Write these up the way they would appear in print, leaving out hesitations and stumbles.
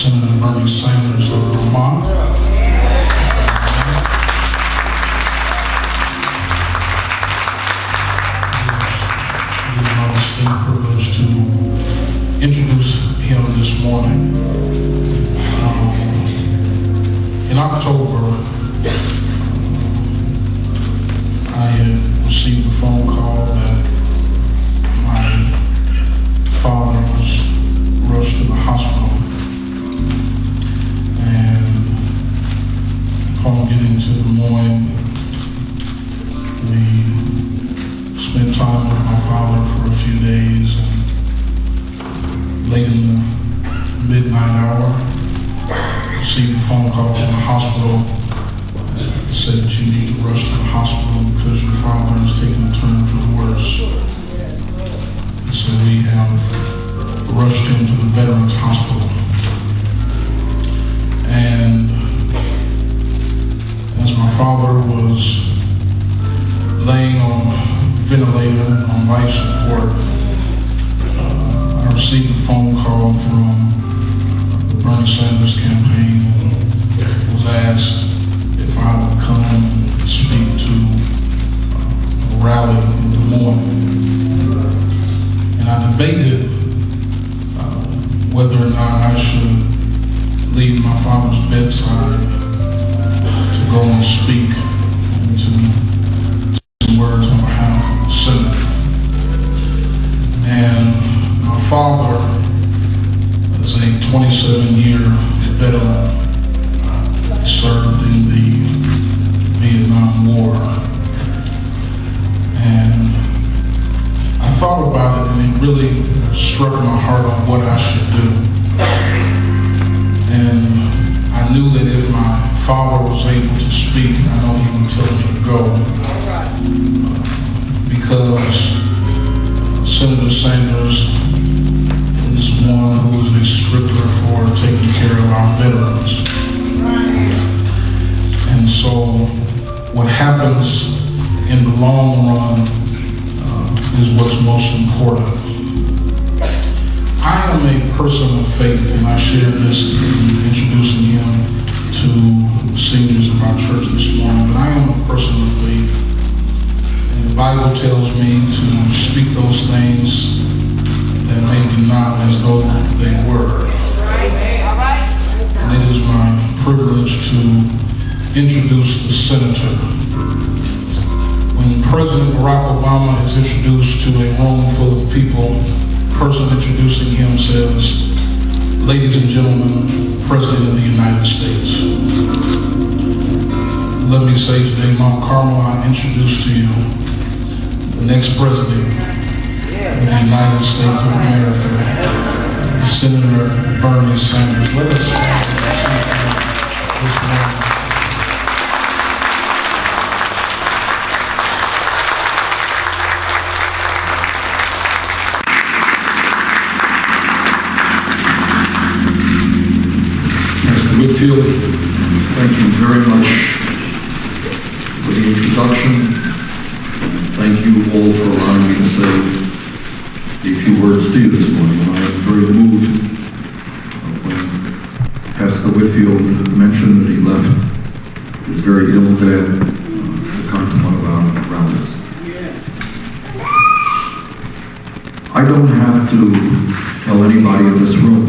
Senator Bernie Sanders of Vermont. It is my distinct privilege to introduce him this morning. In October, I had received a phone call that my father was rushed to the hospital. And upon getting to Des Moines, we spent time with my father for a few days. And late in the midnight hour, received a phone call from the hospital that said that you need to rush to the hospital because your father is taking a turn for the worse. And so we have rushed him to the Veterans Hospital. And as my father was laying on ventilator on life support, I received a phone call from the Bernie Sanders campaign and was asked if I would come and speak to a rally in Des Moines. And I debated whether or not I should leave my father's bedside to go and speak and to some words on behalf of the Senate. And my father is a 27-year veteran, served in the Vietnam War. And I thought about it, and it really struck my heart on what I should do. And I knew that if my father was able to speak, I know he would tell me to go. Because Senator Sanders is one who is a scripter for taking care of our veterans. And so what happens in the long run is what's most important. I am a person of faith, and I shared this in introducing him to the seniors of our church this morning, but I am a person of faith. And the Bible tells me to speak those things that may be not as though they were. And it is my privilege to introduce the senator. When President Barack Obama is introduced to a room full of people, the person introducing him says, "Ladies and gentlemen, President of the United States." Let me say today, Mount Carmel, I introduce to you the next president of the United States of America, Senator Bernie Sanders. Let us stand this morning. Whitfield, thank you very much for the introduction. Thank you all for allowing me to say a few words to you this morning. I am very moved when Pastor Whitfield mentioned that he left his very ill dad to come to one of our rallies. I don't have to tell anybody in this room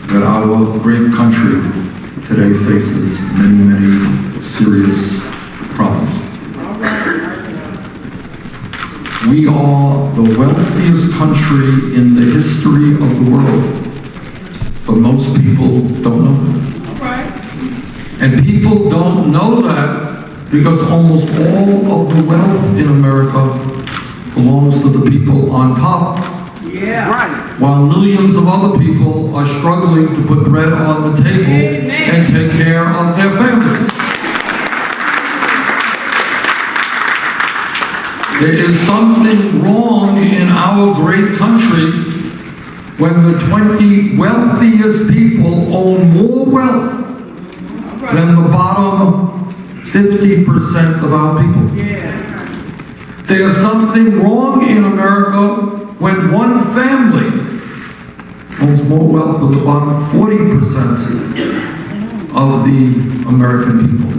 that our great country today faces many, many serious problems. We are the wealthiest country in the history of the world, but most people don't know that. And people don't know that because almost all of the wealth in America belongs to the people on top. Yeah. Right. While millions of other people are struggling to put bread on the table and take care of their families. There is something wrong in our great country when the 20 wealthiest people own more wealth than the bottom 50% of our people. There's something wrong in America when one family owns more wealth than about 40% of the American people.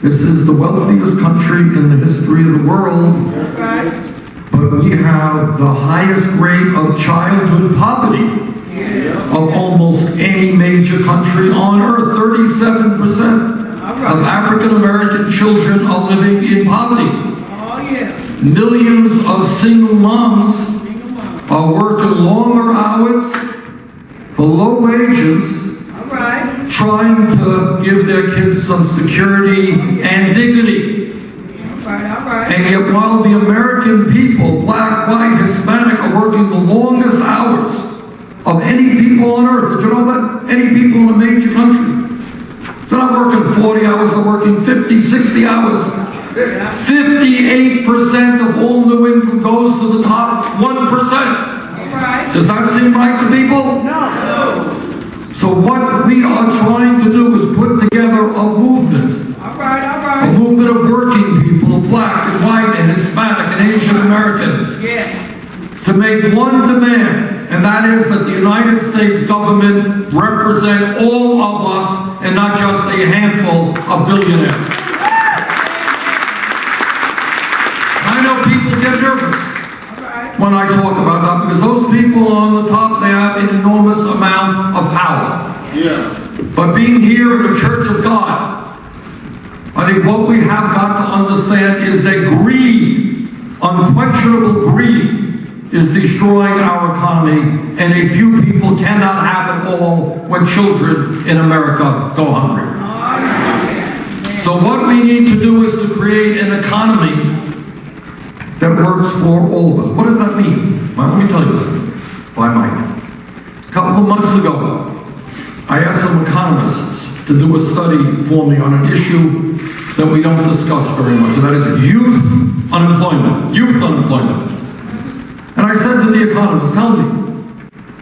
This is the wealthiest country in the history of the world, but we have the highest rate of childhood poverty of almost any major country on earth. 37% of African American children are living in poverty. Millions of single moms are working longer hours for low wages, trying to give their kids some security and dignity. And yet while the American people, black, white, Hispanic, are working the longest hours of any people on earth, did you know that? Any people in a major country. They're not working 40 hours, they're working 50, 60 hours. 58% of all new income goes to the top 1%. Does that seem right to people? No. So what we are trying to do is put together a movement. A movement of working people, black and white and Hispanic and Asian American. To make one demand, and that is that the United States government represent all of us and not just a handful of billionaires. I know people get nervous when I talk about that because those people on the top, they have an enormous amount of power. But being here in the Church of God, I think what we have got to understand is that greed, unquestionable greed, is destroying our economy, and a few people cannot have it all when children in America go hungry. So what we need to do is to create an economy that works for all of us. What does that mean? Well, let me tell you this, if I might. A couple of months ago, I asked some economists to do a study for me on an issue that we don't discuss very much, and that is youth unemployment. Youth unemployment. And I said to the economists, tell me,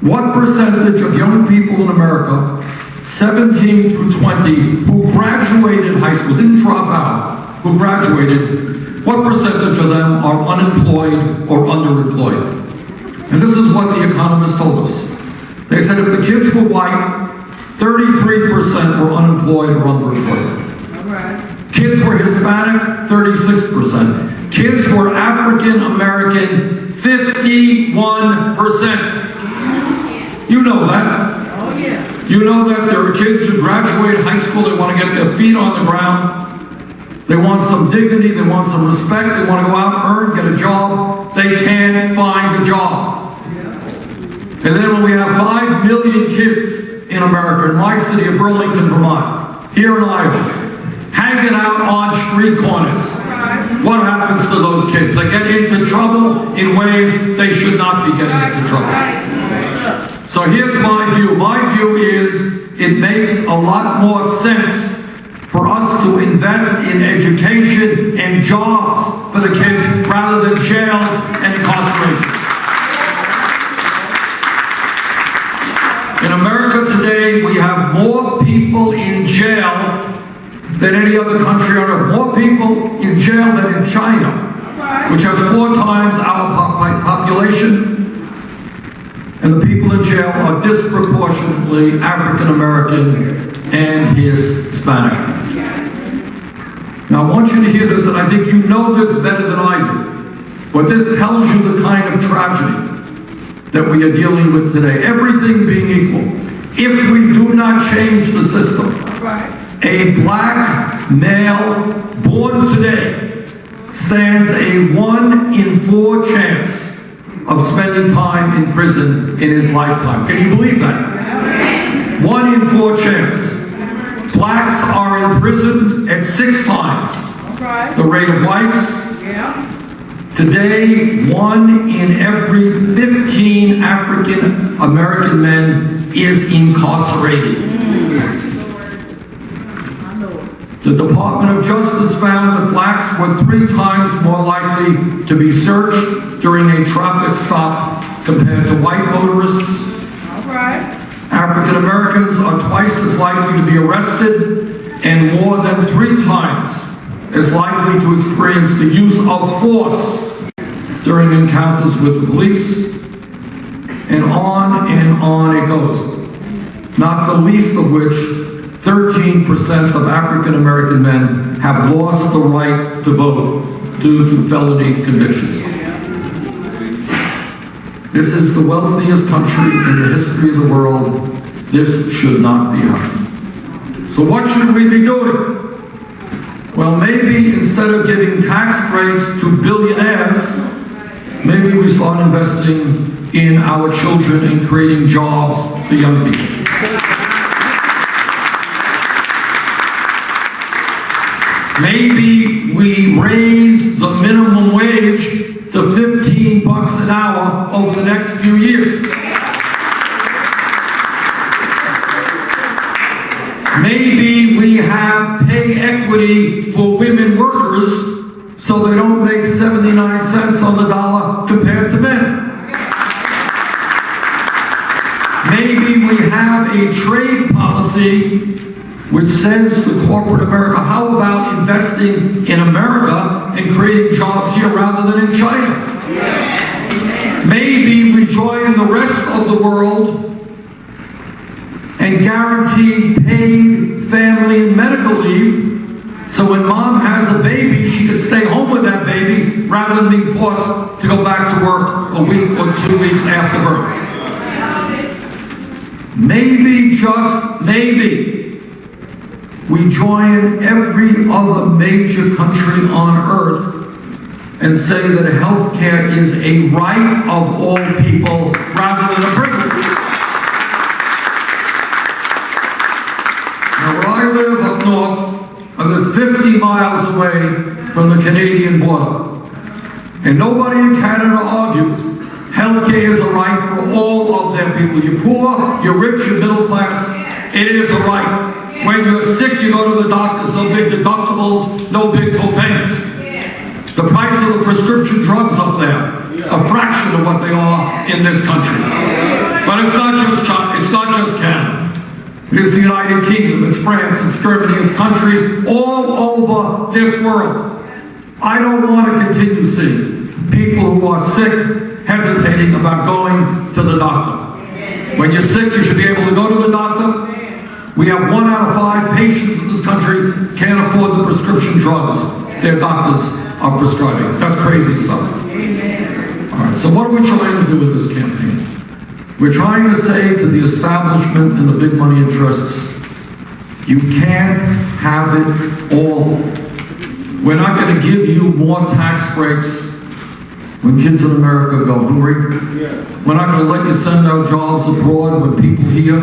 what percentage of young people in America, 17 through 20, who graduated high school, didn't drop out, who graduated, what percentage of them are unemployed or underemployed? And this is what the economists told us. They said if the kids were white, 33% were unemployed or underemployed. Kids were Hispanic, 36%. Kids were African American, 51%. You know that. You know that there are kids who graduate high school, they want to get their feet on the ground. They want some dignity, they want some respect, they want to go out and earn, get a job. They can't find a job. And then when we have 5 million kids in America, in my city of Burlington, Vermont, here in Iowa, hanging out on street corners, what happens to those kids? They get into trouble in ways they should not be getting into trouble. So here's my view. My view is it makes a lot more sense for us to invest in education and jobs for the kids rather than jails and incarceration. In America today, we have more people in jail than any other country on earth. More people in jail than in China, which has 4 times our population. And the people in jail are disproportionately African American and Hispanic. Now I want you to hear this, and I think you know this better than I do. But this tells you the kind of tragedy that we are dealing with today. Everything being equal, if we do not change the system, a black male born today stands a 1 in 4 chance of spending time in prison in his lifetime. Can you believe that? 1 in 4 chance. Blacks are imprisoned at 6 times the rate of whites. Today, 1 in every 15 African American men is incarcerated. The Department of Justice found that blacks were 3 times more likely to be searched during a traffic stop compared to white motorists. African Americans are twice as likely to be arrested and more than 3 times as likely to experience the use of force during encounters with the police. and on it goes. Not the least of which, 13% of African American men have lost the right to vote due to felony convictions. This is the wealthiest country in the history of the world. This should not be happening. So what should we be doing? Well, maybe instead of giving tax breaks to billionaires, maybe we start investing in our children and creating jobs for young people. Maybe we raise the minimum wage to $15 an hour over the next few years. Maybe we have pay equity for women workers so they don't make 79 cents on the dollar compared to men. Maybe we have a trade policy which says to corporate America, how about investing in America and creating jobs here rather than in China? Maybe we join the rest of the world and guarantee paid family and medical leave, so when mom has a baby, she can stay home with that baby rather than being forced to go back to work a week or 2 weeks after birth. Maybe, just maybe, we join every other major country on earth and say that health care is a right of all people rather than a privilege. Now, where I live up north, I live 50 miles away from the Canadian border. And nobody in Canada argues health care is a right for all of their people. You're poor, you're rich, you're middle class, it is a right. When you're sick, you go to the doctors, no big deductibles, no big co-payments. The price of the prescription drugs up there, a fraction of what they are in this country. But it's not just China, it's not just Canada. It is the United Kingdom, it's France, it's Germany, it's countries all over this world. I don't want to continue seeing people who are sick hesitating about going to the doctor. When you're sick, you should be able to go to the doctor. We have 1 out of 5 patients in this country can't afford the prescription drugs their doctors are prescribing. That's crazy stuff. All right, so what are we trying to do with this campaign? We're trying to say to the establishment and the big money interests, you can't have it all. We're not going to give you more tax breaks when kids in America go hungry. We're not going to let you send out jobs abroad when people here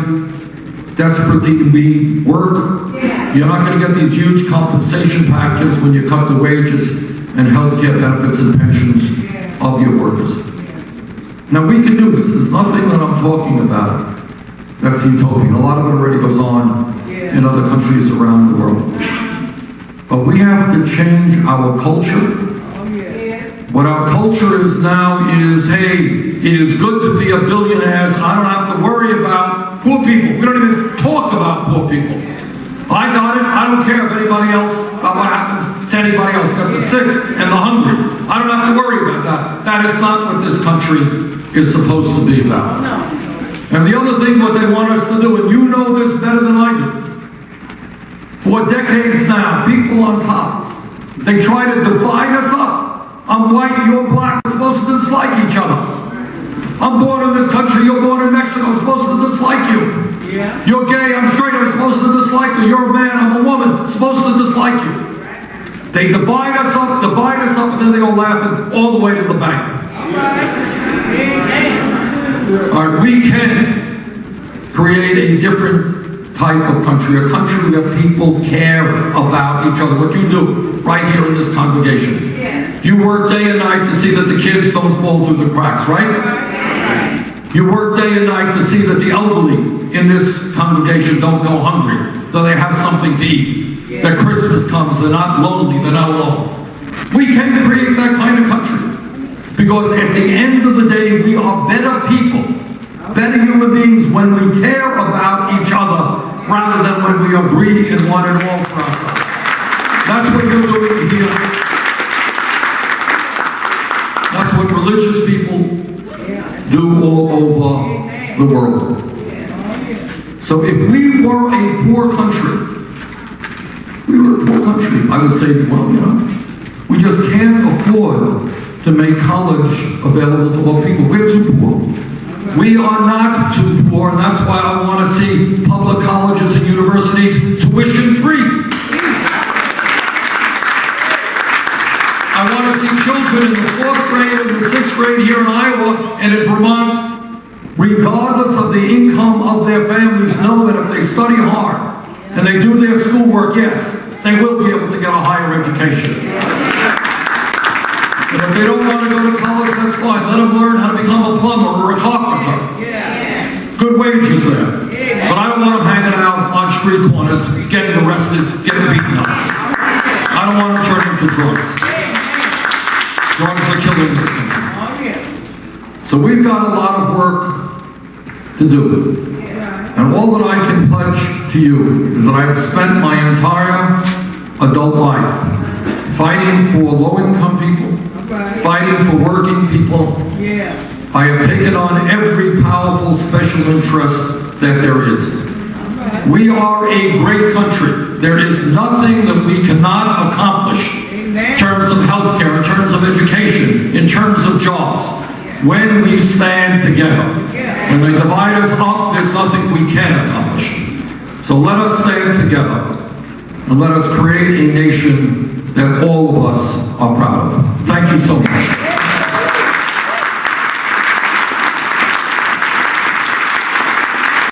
desperately need work. You're not going to get these huge compensation packages when you cut the wages and health care benefits and pensions of your workers. Now, we can do this. There's nothing that I'm talking about that's utopian. A lot of it already goes on in other countries around the world. But we have to change our culture. What our culture is now is, hey, it is good to be a billionaire, and I don't have to worry about poor people. We don't even talk about poor people. I got it. I don't care if anybody else, about what happens to anybody else. Got the sick and the hungry. I don't have to worry about that. That is not what this country is supposed to be about. No. And the other thing, what they want us to do, and you know this better than I do, for decades now, people on top, they try to divide us up. I'm white, you're black, we're supposed to dislike each other. I'm born in this country, you're born in Mexico, I'm supposed to dislike you. Yeah. You're gay, I'm straight, I'm supposed to dislike you. You're a man, I'm a woman, I'm supposed to dislike you. They divide us up, and then they all laughing all the way to the bank. All right, we can create a different type of country, a country where people care about each other. What you do right here in this congregation. You work day and night to see that the kids don't fall through the cracks, right? You work day and night to see that the elderly in this congregation don't go hungry, that they have something to eat, that Christmas comes, they're not lonely, they're not alone. We can create that kind of country because at the end of the day, we are better people, better human beings when we care about each other rather than when we are greedy and want it all for ourselves. That's what you're doing here. That's what religious people do all over the world. So if we were a poor country, I would say, well, we just can't afford to make college available to all people. We're too poor. We are not too poor, and that's why I want to see public colleges and universities tuition free. I want to see children in the 4th grade and the 6th grade here in Iowa and in Vermont, regardless of the income of their families, know that if they study hard and they do their schoolwork, yes, they will be able to get a higher education. And if they don't want to go to college, that's fine. Let them learn how to become a plumber or a carpenter. Good wages there. But I don't want them hanging out on street corners, getting arrested, getting beaten up. I don't want them turning to drugs. Drugs are killing this country. So we've got a lot of work to do. And all that I can pledge to you is that I have spent my entire adult life fighting for low-income people, fighting for working people. I have taken on every powerful special interest that there is. We are a great country. There is nothing that we cannot accomplish in terms of healthcare, in terms of education, in terms of jobs, when we stand together. When they divide us up, there's nothing we can accomplish. So let us stand together and let us create a nation that all of us are proud of. Thank you so much.